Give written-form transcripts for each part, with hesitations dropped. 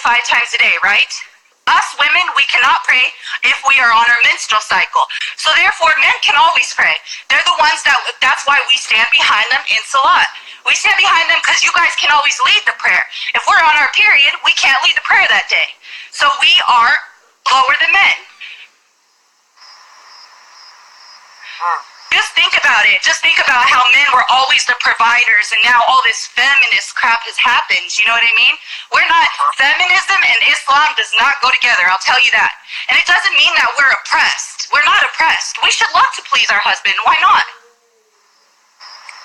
5 times a day, right? Us women, we cannot pray if we are on our menstrual cycle. So therefore, men can always pray. They're the ones that's why we stand behind them in Salat. We stand behind them because you guys can always lead the prayer. If we're on our period, we can't lead the prayer that day. So we are lower than men. Just think about it. Just think about how men were always the providers, and now all this feminist crap has happened. You know what I mean? We're not, feminism and Islam does not go together, I'll tell you that. And it doesn't mean that we're oppressed. We're not oppressed. We should love to please our husband. Why not?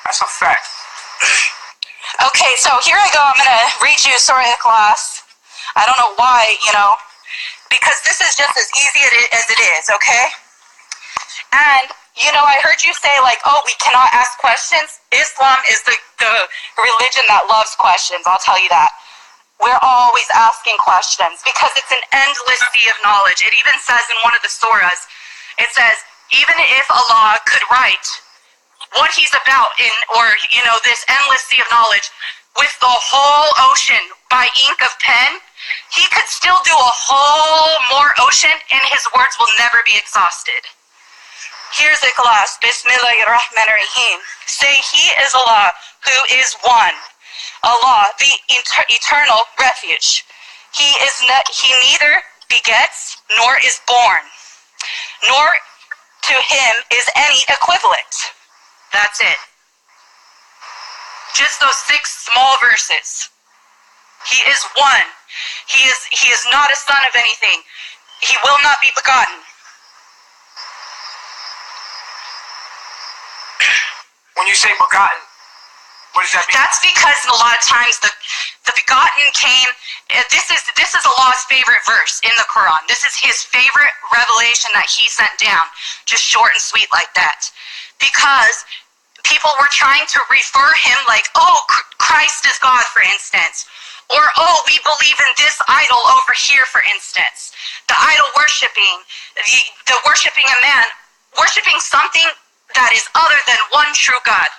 That's a fact. Okay, so here I go. I'm going to read you Surah Ikhlas. I don't know why, because this is just as easy as it is, okay? And I heard you say, oh, we cannot ask questions. Islam is the religion that loves questions, I'll tell you that. We're always asking questions because it's an endless sea of knowledge. It even says in one of the surahs, it says, even if Allah could write what he's about this endless sea of knowledge with the whole ocean by ink of pen, he could still do a whole more ocean and his words will never be exhausted. Here's Ikhlas. Bismillahirrahmanirrahim. Say, He is Allah, who is one. Allah, the eternal refuge. He neither begets nor is born, nor to him is any equivalent. That's it. Just those 6 small verses. He is one. He is not a son of anything. He will not be begotten. When you say begotten, what does that mean? That's because a lot of times the begotten came. This is Allah's favorite verse in the Quran. This is His favorite revelation that He sent down, just short and sweet like that. Because people were trying to refer Him like, oh, Christ is God, for instance. Or, oh, we believe in this idol over here, for instance. The idol worshiping, the worshiping a man, worshiping something that is other than one true God.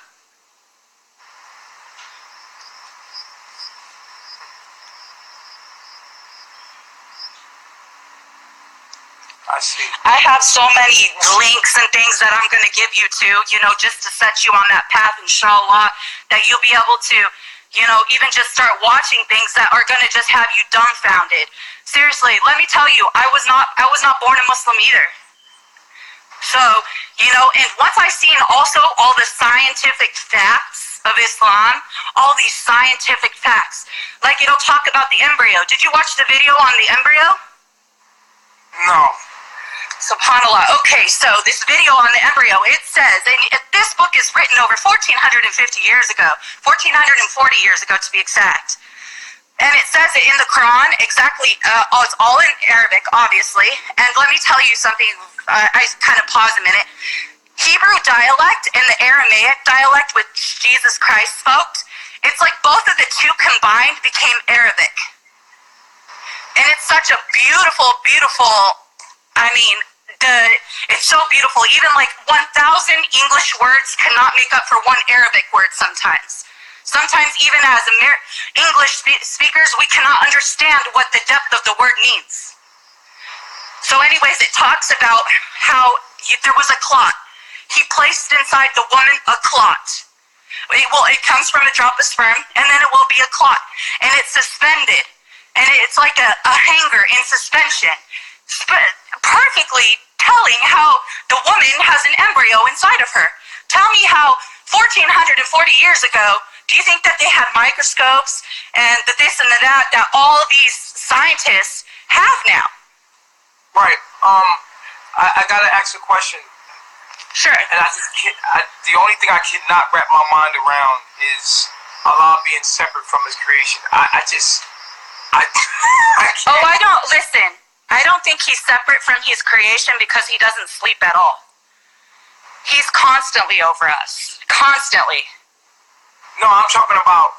I see. I have so many links and things that I'm going to give you to, just to set you on that path, inshallah, that you'll be able to, even just start watching things that are going to just have you dumbfounded. Seriously, let me tell you, I was not born a Muslim either. So, and once I seen also all the scientific facts of Islam, all these scientific facts, like it'll talk about the embryo. Did you watch the video on the embryo? No. SubhanAllah. Okay, so this video on the embryo, it says, and this book is written over 1450 years ago, 1440 years ago to be exact. And it says it in the Quran exactly, it's all in Arabic, obviously. And let me tell you something, I kind of pause a minute. Hebrew dialect and the Aramaic dialect which Jesus Christ spoke, it's like both of the two combined became Arabic. And it's such a beautiful, it's so beautiful. Even like 1,000 English words cannot make up for one Arabic word sometimes. Sometimes even as English speakers, we cannot understand what the depth of the word means. So anyways, it talks about how there was a clot. He placed inside the woman a clot. It comes from a drop of sperm, and then it will be a clot. And it's suspended. And it's like a hanger in suspension. Perfectly telling how the woman has an embryo inside of her. Tell me how 1440 years ago, do you think that they had microscopes and the this and the that all these scientists have now? Right. I gotta ask a question. Sure. And the only thing I cannot wrap my mind around is Allah being separate from His creation. I can't. Oh, listen. I don't think He's separate from His creation because He doesn't sleep at all. He's constantly over us. Constantly. No, I'm talking about,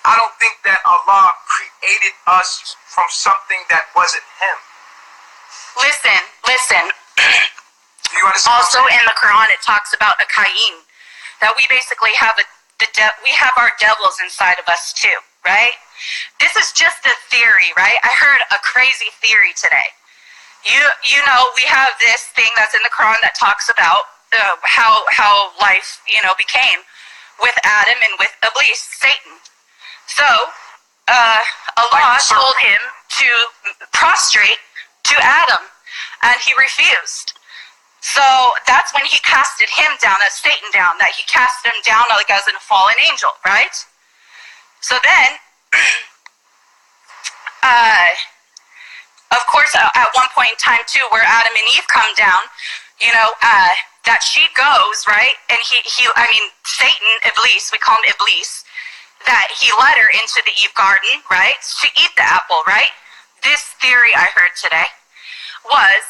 I don't think that Allah created us from something that wasn't Him. Listen. Do you understand? Also in the Quran it talks about a Kayin, that we basically have we have our devils inside of us too, right? this is just a theory, right? I heard a crazy theory today. You know, we have this thing that's in the Quran that talks about how life, became with Adam and with Iblis, Satan. So Allah told him to prostrate to Adam, and he refused. So that's when he casted him down, that's Satan down, that he casted him down like as a fallen angel, right? So then, of course, at one point in time too, where Adam and Eve come down, that she goes, right? And Satan, Iblis, we call him Iblis, that he led her into the Eve garden, right? To eat the apple, right? This theory I heard today was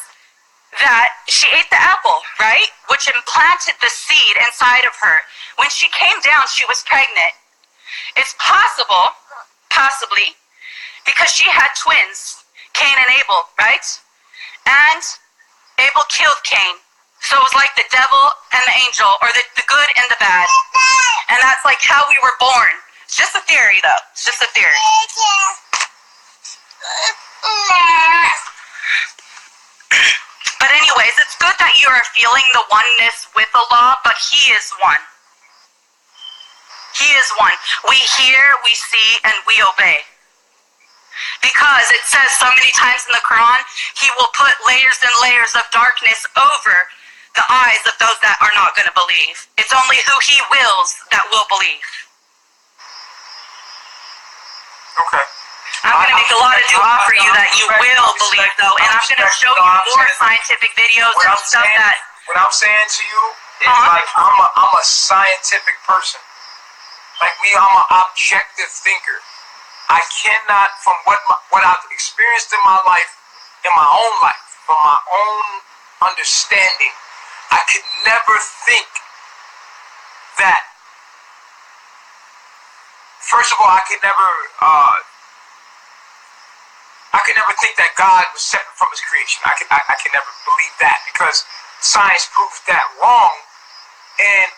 that she ate the apple, right? Which implanted the seed inside of her. When she came down, she was pregnant. It's possibly, because she had twins, Cain and Abel, right? And Abel killed Cain. So it was like the devil and the angel, or the good and the bad. And that's like how we were born. It's just a theory, though. It's just a theory. But anyways, it's good that you are feeling the oneness with Allah, but He is one. He is one. We hear, we see, and we obey. Because it says so many times in the Quran, He will put layers and layers of darkness over the eyes of those that are not going to believe. It's only who He wills that will believe. Okay. I'm going to make a lot of dua for you that you will believe, though, and I'm going to show you more scientific videos and stuff that... What I'm saying to you is like, I'm a scientific person. Like me, I'm an objective thinker. I cannot, from what I've experienced in my life, from my own understanding, I could never think that. First of all, I could never think that God was separate from His creation. I could never believe that, because science proves that wrong, and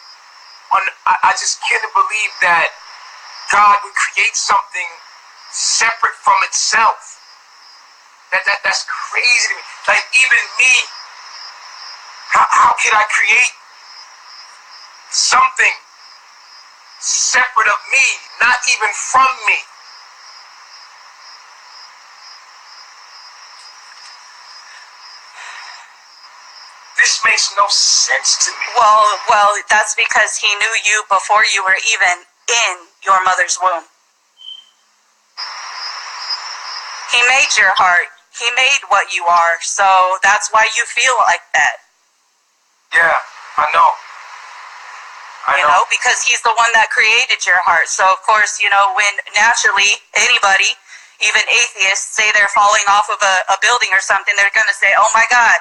I just can't believe that God would create something separate from itself. That's crazy to me. Like, even me, how could I create something separate of me, not even from me? This makes no sense to me. Well, that's because He knew you before you were even in your mother's womb. He made your heart. He made what you are. So that's why you feel like that. Yeah, I know. I know. Because He's the one that created your heart. So, of course, when naturally anybody, even atheists, say they're falling off of a building or something, they're going to say, oh my God.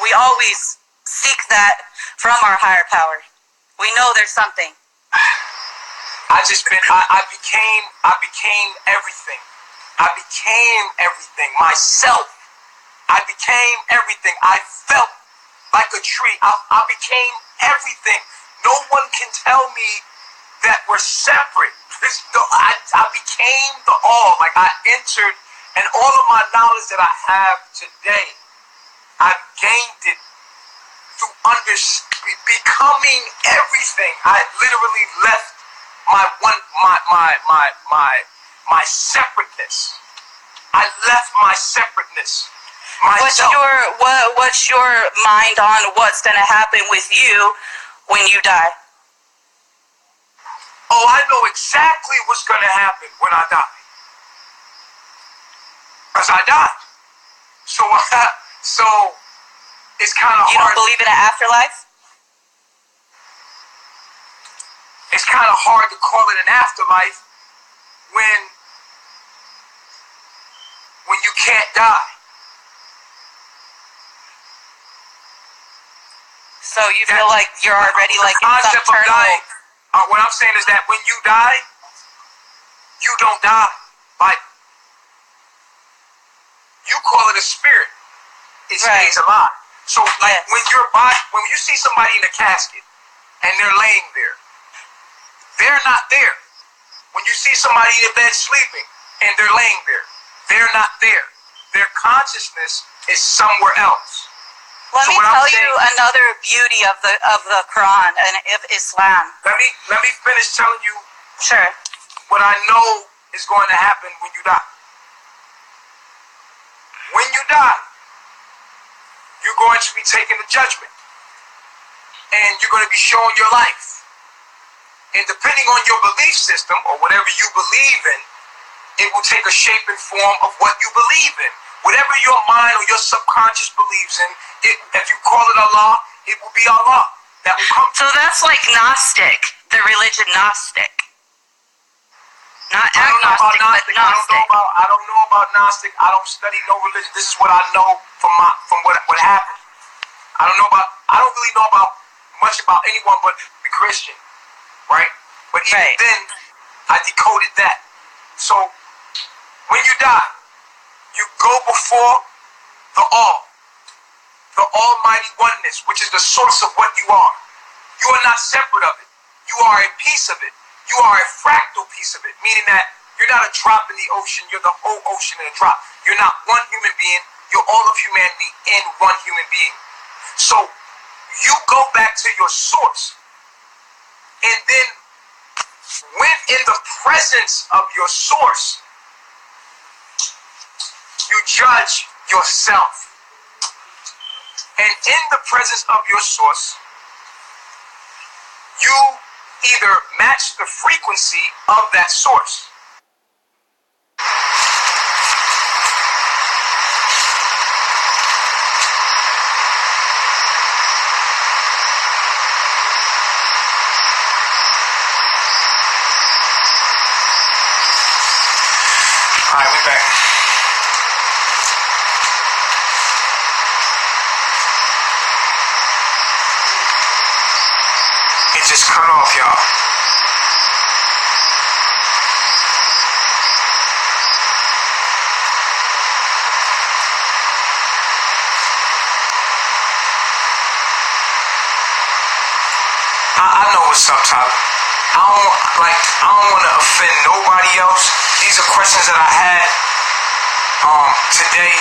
We always seek that from our higher power. We know there's something. I became everything. I became everything myself. I became everything. I felt like a tree. I became everything. No one can tell me that we're separate. I became the all. Like, I entered, and all of my knowledge that I have today, I gained it through becoming everything. I literally left my separateness. I left my separateness. What's your mind on what's going to happen with you when you die? Oh, I know exactly what's going to happen when I die. Because I died. So it's kind of hard. You don't believe in an afterlife? It's kind of hard to call it an afterlife when you can't die. So you feel like you're already like in some eternal... dying, what I'm saying is that when you die, you don't die. Like, you call it a spirit. It stays alive. So, like, when you see somebody in a casket and they're laying there, they're not there. When you see somebody in bed sleeping, and they're laying there. They're not there. Their consciousness is somewhere else. Let me tell you another beauty of the Quran and of Islam. Let me finish telling you Sure. what I know is going to happen when you die. When you die, you're going to be taken to judgment. And you're going to be shown your life. And depending on your belief system, or whatever you believe in, it will take a shape and form of what you believe in. Whatever your mind or your subconscious believes in, if you call it Allah, it will be Allah. That will come. So that's like Gnostic, the religion Gnostic. Not agnostic, but Gnostic. I don't know about Gnostic. I don't study no religion. This is what I know from what happened. I don't really know about much about anyone but the Christian, right? But even then, I decoded that. So when you die, you go before the All, the Almighty Oneness, which is the source of what you are. You are not separate of it. You are a piece of it. You are a fractal piece of it, meaning that you're not a drop in the ocean. You're the whole ocean in a drop. You're not one human being. You're all of humanity in one human being. So you go back to your source, and then when in the presence of your source, you judge yourself. And in the presence of your source, you either match the frequency of that source. Alright, we back. It just cut off, y'all. I know what's up, Tyler. I don't want to offend nobody else. These are questions that I had today,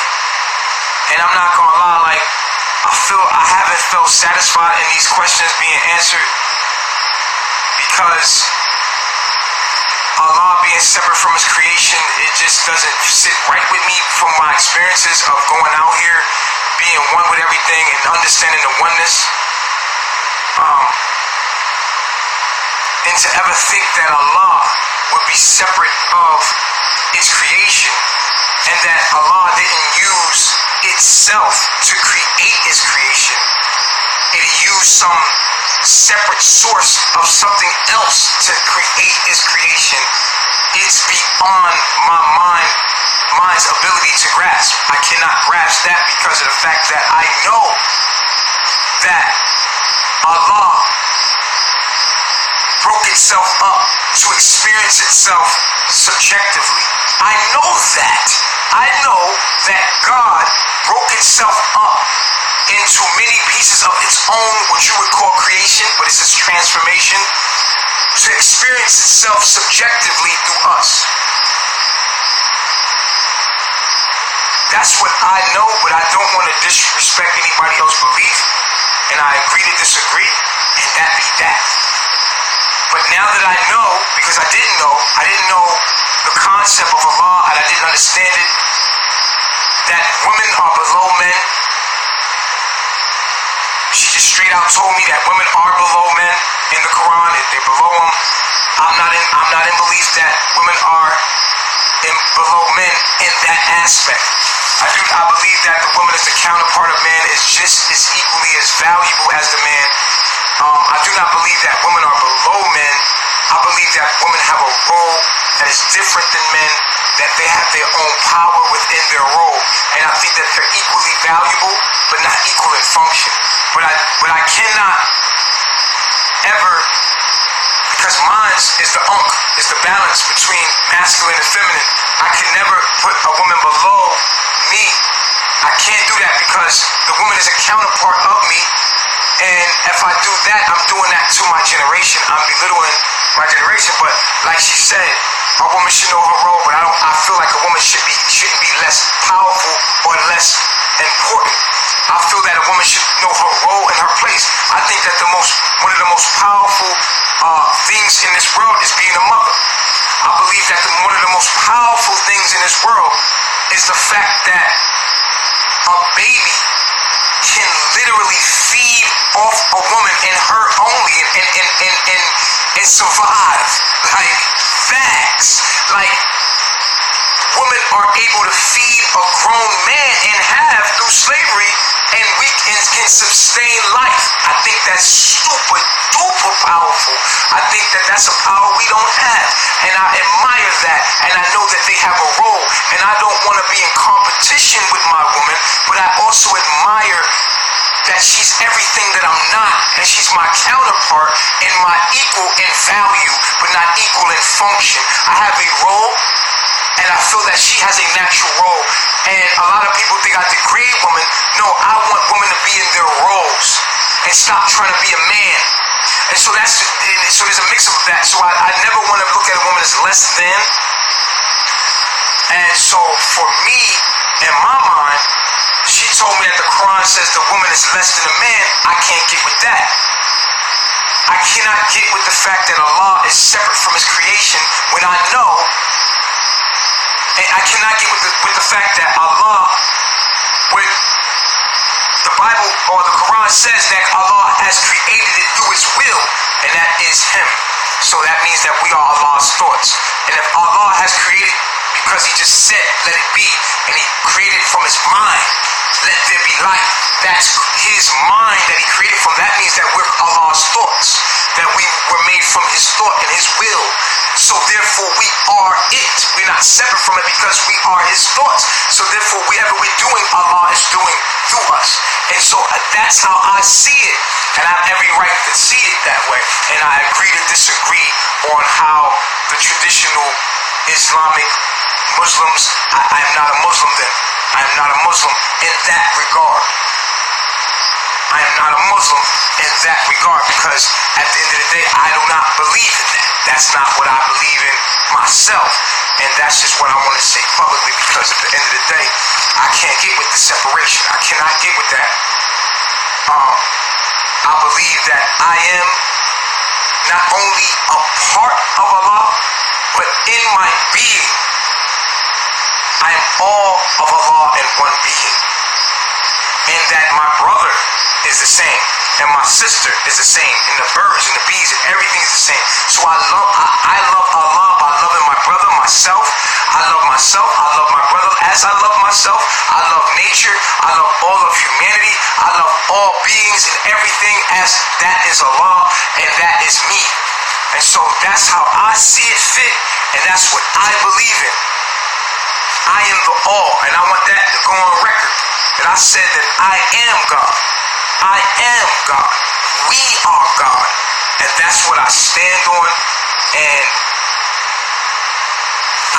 and I'm not gonna lie, like I haven't felt satisfied in these questions being answered, because Allah being separate from His creation, it just doesn't sit right with me from my experiences of going out here, being one with everything and understanding the oneness. And to ever think that Allah would be separate of its creation, and that Allah didn't use itself to create its creation, it used some separate source of something else to create its creation, it's beyond my mind's ability to grasp. I cannot grasp that because of the fact that I know that Allah broke itself up to experience itself subjectively. I know that. I know that God broke itself up into many pieces of its own, what you would call creation, but it's its transformation, to experience itself subjectively through us. That's what I know, but I don't want to disrespect anybody else's belief, and I agree to disagree, and that be that. But now that I know, because I didn't know the concept of Allah, and I didn't understand it, that women are below men. She just straight out told me that women are below men in the Quran. They're below them. I'm not in belief that women are below men in that aspect. I believe that the woman is the counterpart of man, is just as equally as valuable as the man. I do not believe that women are below men. I believe that women have a role that is different than men, that they have their own power within their role. And I think that they're equally valuable, but not equal in function. But I cannot ever, because mine is the is the balance between masculine and feminine. I can never put a woman below me. I can't do that because the woman is a counterpart of me. And if I do that, I'm doing that to my generation. I'm belittling my generation. But like she said, a woman should know her role. But I feel things in this world is being a mother. I believe that one of the most powerful things in this world is the fact that a baby can literally feed off a woman and her only and survive. Like, facts. Like, women are able to feed a grown man and have through slavery, and can sustain life. I think that's super duper powerful. I think that that's a power we don't have, and I admire that, and I know that they have a role, and I don't want to be in competition with my woman, but I also admire that she's everything that I'm not, and she's my counterpart and my equal in value, but not equal in function. I have a role, and I feel that she has a natural role. And a lot of people think I degrade women. No, I want women to be in their roles and stop trying to be a man. And so there's a mix of that. So I never want to look at a woman as less than. And so for me, in my mind, she told me that the Quran says the woman is less than a man. I can't get with that. I cannot get with the fact that Allah is separate from his creation when I know. And I cannot get with the fact that Allah, with the Bible or the Quran says that Allah has created it through his will, and that is him. So that means that we are Allah's thoughts. And if Allah has created because he just said, let it be, and he created from his mind, let there be light. That's his mind that he created from. That means that we're Allah's thoughts, that we were made from his thought and his will. So therefore we are it. We're not separate from it because we are his thoughts. So therefore whatever we're doing, Allah is doing through us. And so that's how I see it. And I have every right to see it that way. And I agree to disagree on how the traditional Islamic Muslims, I am not a Muslim then. I am not a Muslim in that regard. I am not a Muslim in that regard because at the end of the day, I do not believe in that. That's not what I believe in myself. And that's just what I want to say publicly because at the end of the day, I can't get with the separation. I cannot get with that. I believe that I am not only a part of Allah, but in my being, I am all of Allah in one being. And that my brother is the same, and my sister is the same, and the birds and the bees and everything is the same. So I love Allah by loving my brother, myself. I love myself, I love my brother as I love myself. I love nature, I love all of humanity, I love all beings and everything as that is Allah and that is me. And so that's how I see it fit, and that's what I believe in. I am the all, and I want that to go on record. That I said that I am God. I am God. We are God. And that's what I stand on. And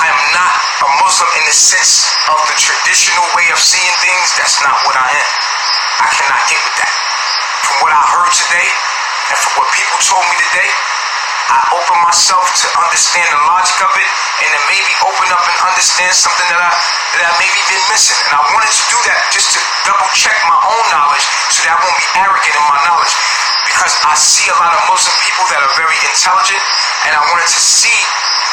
I am not a Muslim in the sense of the traditional way of seeing things. That's not what I am. I cannot get with that. From what I heard today, and from what people told me today, I open myself to understand the logic of it, and then maybe open up and understand something that I maybe been missing. And I wanted to do that just to double check my own knowledge so that I won't be arrogant in my knowledge. Because I see a lot of Muslim people that are very intelligent, and I wanted to see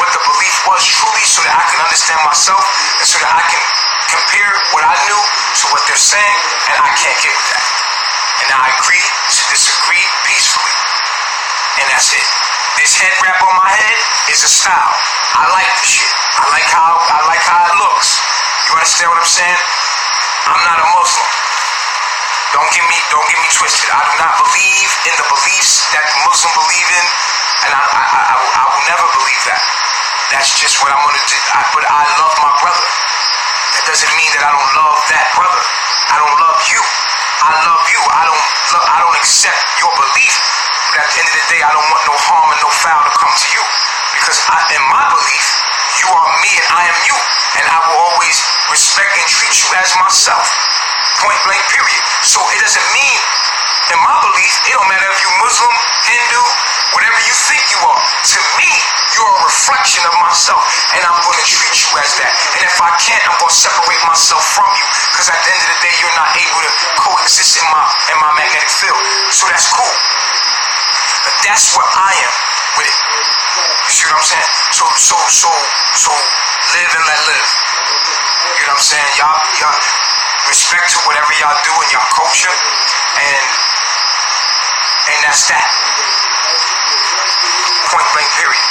what the belief was truly so that I can understand myself and so that I can compare what I knew to what they're saying, and I can't get with that. And I agree to disagree peacefully. And that's it. This head wrap on my head is a style. I like the shit. I like how it looks. You understand what I'm saying? I'm not a Muslim. Don't get me twisted. I do not believe in the beliefs that Muslims believe in, and I will never believe that. That's just what I'm gonna do. But I love my brother. That doesn't mean that I don't love that brother. I don't love you. I love you. I don't accept your belief. But at the end of the day, I don't want no harm and no foul to come to you. Because in my belief, you are me and I am you. And I will always respect and treat you as myself. Point blank, period. So it doesn't mean, in my belief, it don't matter if you're Muslim, Hindu, whatever you think you are. To me, you're a reflection of myself. And I'm going to treat you as that. And if I can't, I'm going to separate myself from you. Because at the end of the day, you're not able to coexist in my magnetic field. So that's cool. But that's what I am. with it. You see what I'm saying? So live and let live. You know what I'm saying? Y'all respect to whatever y'all do in y'all culture, and that's that. Point blank period.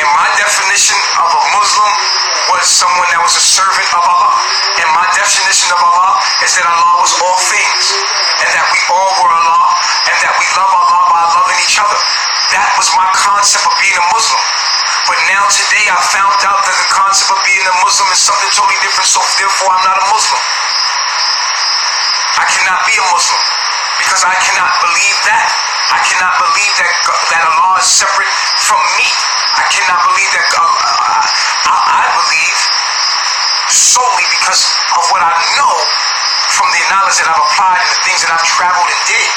And my definition of a Muslim was someone that was a servant of Allah. And my definition of Allah is that Allah was all things, and that we all were Allah, and that we love Allah by loving each other. That was my concept of being a Muslim. But now today I found out that the concept of being a Muslim is something totally different, so therefore I'm not a Muslim. I cannot be a Muslim because I cannot believe that. I cannot believe that Allah is separate from me. I cannot believe that I believe solely because of what I know from the knowledge that I've applied and the things that I've traveled and did,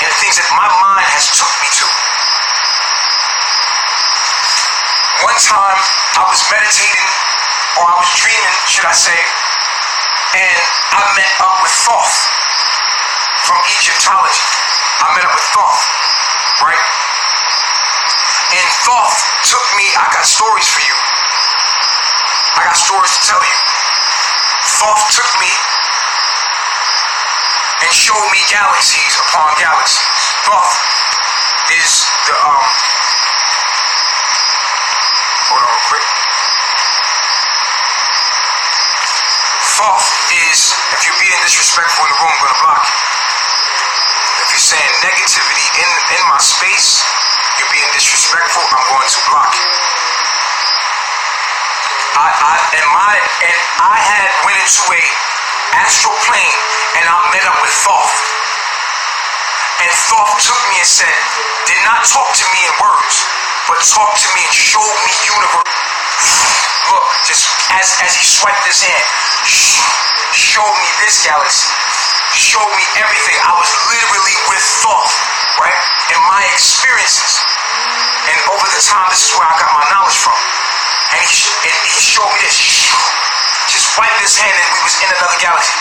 and the things that my mind has took me to. One time I was meditating, or I was dreaming, should I say, and I met up with Thoth from Egyptology. I met up with Thoth, right? And Thoth took me, I got stories for you. I got stories to tell you. Thoth took me and showed me galaxies upon galaxies. Thoth is the, hold on real quick. Thoth is, if you're being disrespectful in the room, I'm going to block you. If you're saying negativity in my space, you're being disrespectful, I'm going to block you. I had went into a astral plane and I met up with Thoth. And Thoth took me and said, did not talk to me in words, but talk to me and show me universe. Look, just as he swiped his hand, showed me this galaxy, showed me everything. I was literally with Thoth, right? And my experiences. And over the time, this is where I got my knowledge from. And he showed me this. Just wiped his hand and we was in another galaxy.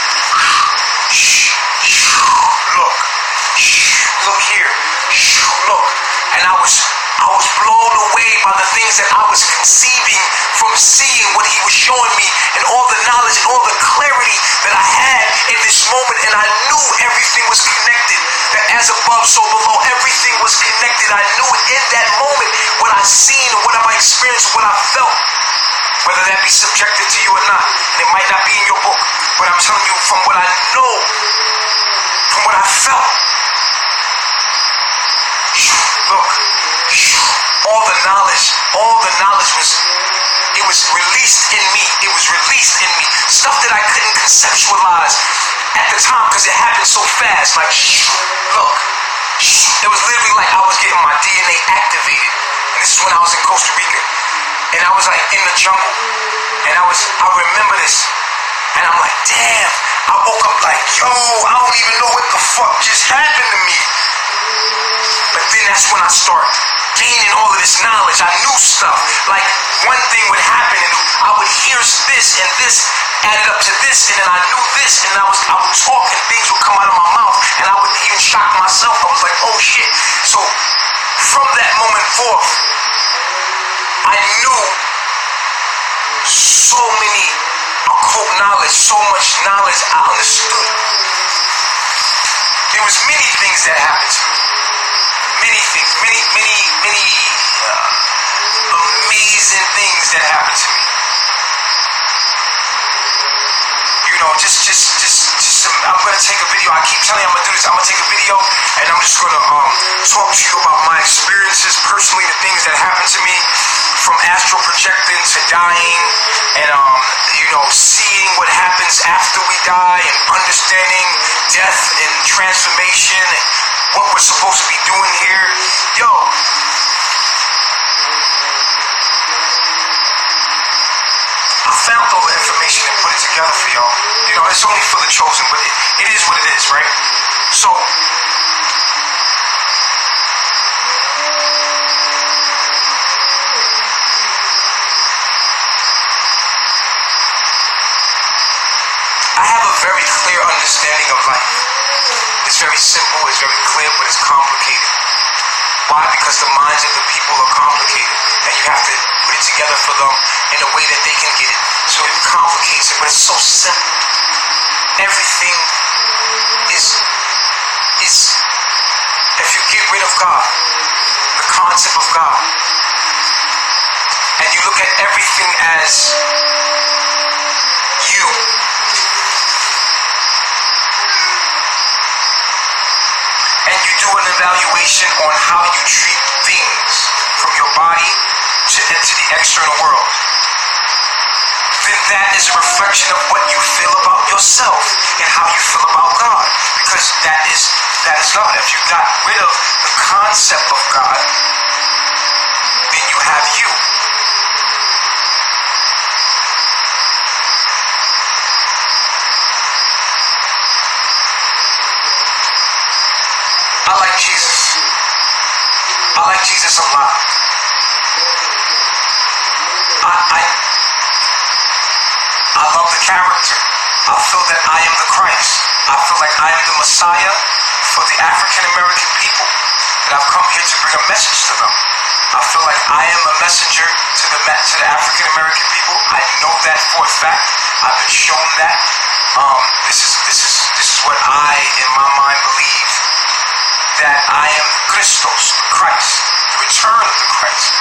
Look here. Look. And I was blown away by the things that I was conceiving from seeing what he was showing me, and all the knowledge and all the clarity that I had in this moment. And I knew everything was connected. That as above, so below, everything was connected. I knew it in that moment, what I seen and what I experienced, what I felt. Whether that be subjected to you or not. And it might not be in your book, but I'm telling you from what I know, from what I felt. Look, all the knowledge was released in me. It was released in me. Stuff that I couldn't conceptualize at the time because it happened so fast. Like, look, it was literally like I was getting my DNA activated. And this is when I was in Costa Rica. And I was like in the jungle. And I remember this. And I'm like, damn. I woke up like, yo, I don't even know what the fuck just happened to me. But then that's when I started gaining all of this knowledge. I knew stuff. Like, one thing would happen and I would hear this and this added up to this, and then I knew this, and I would talk and things would come out of my mouth, and I would even shock myself. I was like, oh shit. So from that moment forth, I knew so many occult knowledge, so much knowledge I understood. There was many things that happened to me. Many things, many amazing things that happened to me. You know, just I'm gonna take a video. I keep telling you I'm gonna do this. I'm gonna take a video and I'm just gonna talk to you about my experiences personally, the things that happened to me, from astral projecting to dying, and you know, seeing what happens after we die, and understanding death and transformation and what we're supposed to be doing here. Yo, I found all the information and put it together for y'all. You know, it's only for the chosen, but it is what it is, right? So I have a very clear understanding of life. It's very simple, it's very clear, but it's complicated. Why? Because the minds of the people are complicated, and you have to put it together for them in a way that they can get it. So it complicates it, but it's so simple. Everything is if you get rid of God, the concept of God, and you look at everything as you, and you do an evaluation on how you treat things from your body to the external world, then that is a reflection of what you feel about yourself and how you feel about God. Because that is God. If you got rid of the concept of God, then you have you. I like Jesus. I like Jesus a lot. I love the character. I feel that I am the Christ. I feel like I am the Messiah for the African American people. And I've come here to bring a message to them. I feel like I am a messenger to the African American people. I know that for a fact. I've been shown that. This is what I, in my mind, believe. That I am Christos, the Christ, the return of the Christ.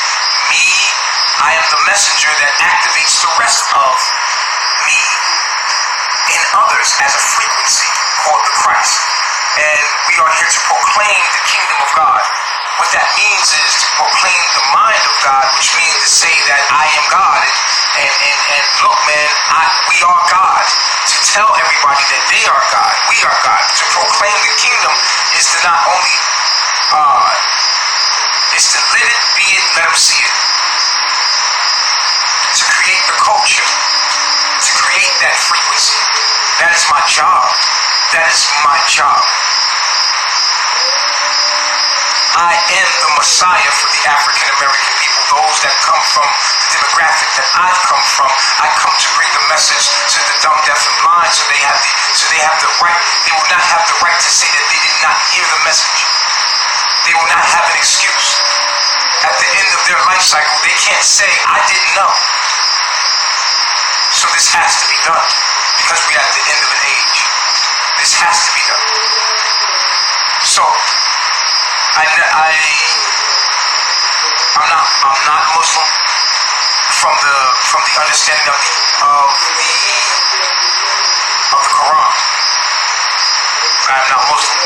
Me, I am the messenger that activates the rest of me in others as a frequency called the Christ. And we are here to proclaim the kingdom of God. What that means is to proclaim the mind of God, which means to say that I am God. And look, man, we are God. To tell everybody that they are God, we are God. To proclaim the kingdom is to not only, is to let it be it, let them see it. To create the culture, to create that frequency. That is my job. That is my job. I am the Messiah for the African American people, those that come from the demographic that I've come from. I come to bring the message to the dumb, deaf, and blind, so they have the right. They will not have the right to say that they did not hear the message. They will not have an excuse. At the end of their life cycle, they can't say, I didn't know. So this has to be done, because we're at the end of an age. This has to be done. So I'm not Muslim from the understanding of the Quran. I am not Muslim.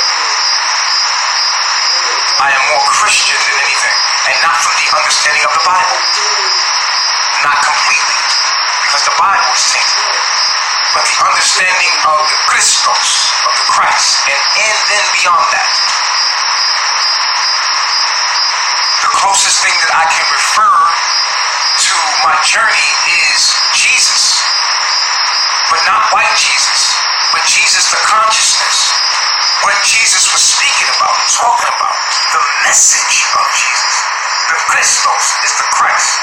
I am more Christian than anything, and not from the understanding of the Bible. Not completely, because the Bible is tainted. But the understanding of the Christos, of the Christ, and then beyond that. The closest thing that I can refer to my journey is Jesus. But not white Jesus, but Jesus the consciousness. What Jesus was speaking about, talking about. The message of Jesus. The Christos is the Christ.